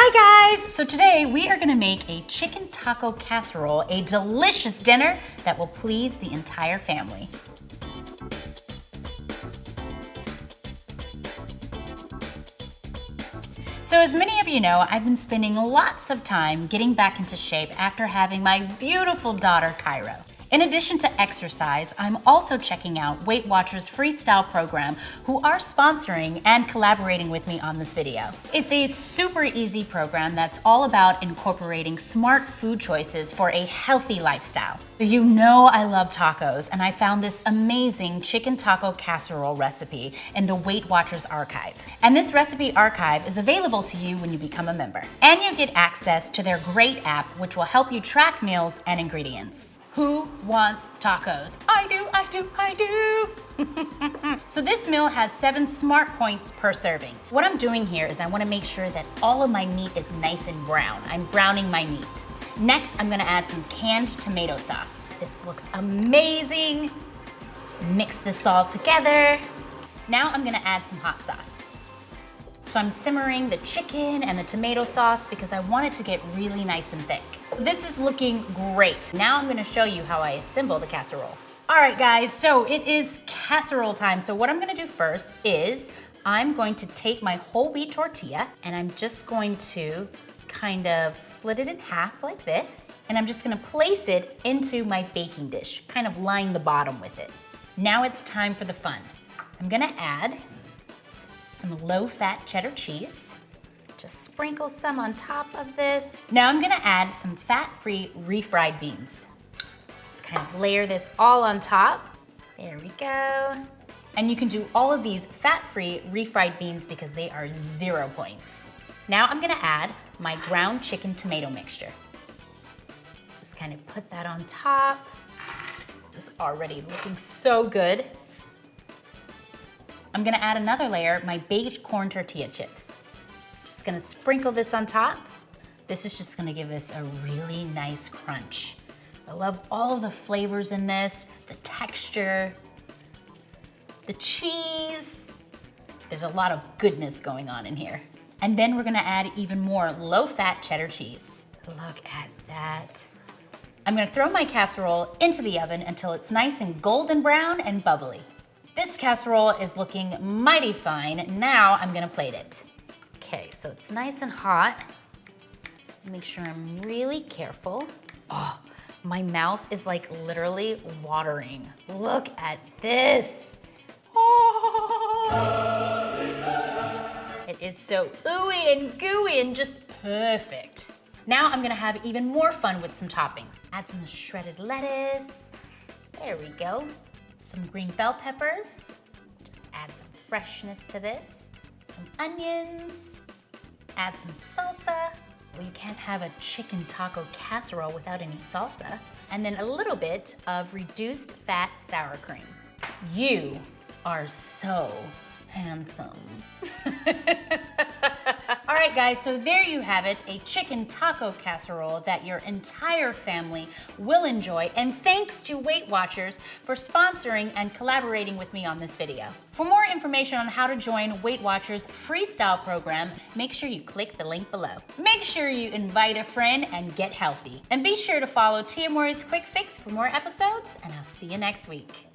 Hi guys! So today we are gonna make a chicken taco casserole, a delicious dinner that will please the entire family. So as many of you know, I've been spending lots of time getting back into shape after having my beautiful daughter, Cairo. In addition to exercise, I'm also checking out Weight Watchers' freestyle program, who are sponsoring and collaborating with me on this video. It's a super easy program that's all about incorporating smart food choices for a healthy lifestyle. You know I love tacos, and I found this amazing chicken taco casserole recipe in the Weight Watchers archive. And this recipe archive is available to you when you become a member. And you get access to their great app, which will help you track meals and ingredients. Who wants tacos? I do, I do, I do. So this meal has 7 smart points per serving. What I'm doing here is I wanna make sure that all of my meat is nice and brown. I'm browning my meat. Next, I'm gonna add some canned tomato sauce. This looks amazing. Mix this all together. Now I'm gonna add some hot sauce. So I'm simmering the chicken and the tomato sauce because I want it to get really nice and thick. This is looking great. Now I'm gonna show you how I assemble the casserole. All right guys, so it is casserole time. So what I'm gonna do first is I'm going to take my whole wheat tortilla and I'm just going to kind of split it in half like this. And I'm just gonna place it into my baking dish, kind of line the bottom with it. Now it's time for the fun. I'm gonna add some low-fat cheddar cheese. Just sprinkle some on top of this. Now I'm gonna add some fat-free refried beans. Just kind of layer this all on top. There we go. And you can do all of these fat-free refried beans because they are 0 points. Now I'm gonna add my ground chicken tomato mixture. Just kind of put that on top. This is already looking so good. I'm gonna add another layer, my baked corn tortilla chips. Just gonna sprinkle this on top. This is just gonna give us a really nice crunch. I love all of the flavors in this, the texture, the cheese. There's a lot of goodness going on in here. And then we're gonna add even more low-fat cheddar cheese. Look at that. I'm gonna throw my casserole into the oven until it's nice and golden brown and bubbly. This casserole is looking mighty fine. Now I'm gonna plate it. Okay, so it's nice and hot. Make sure I'm really careful. Oh, my mouth is like literally watering. Look at this. Oh. It is so ooey and gooey and just perfect. Now I'm gonna have even more fun with some toppings. Add some shredded lettuce. There we go. Some green bell peppers, just add some freshness to this. Some onions, add some salsa. Well, you can't have a chicken taco casserole without any salsa. And then a little bit of reduced fat sour cream. You are so handsome. All right guys, so there you have it, a chicken taco casserole that your entire family will enjoy. And thanks to Weight Watchers for sponsoring and collaborating with me on this video. For more information on how to join Weight Watchers' freestyle program, make sure you click the link below. Make sure you invite a friend and get healthy. And be sure to follow Tia Mowry's Quick Fix for more episodes, and I'll see you next week.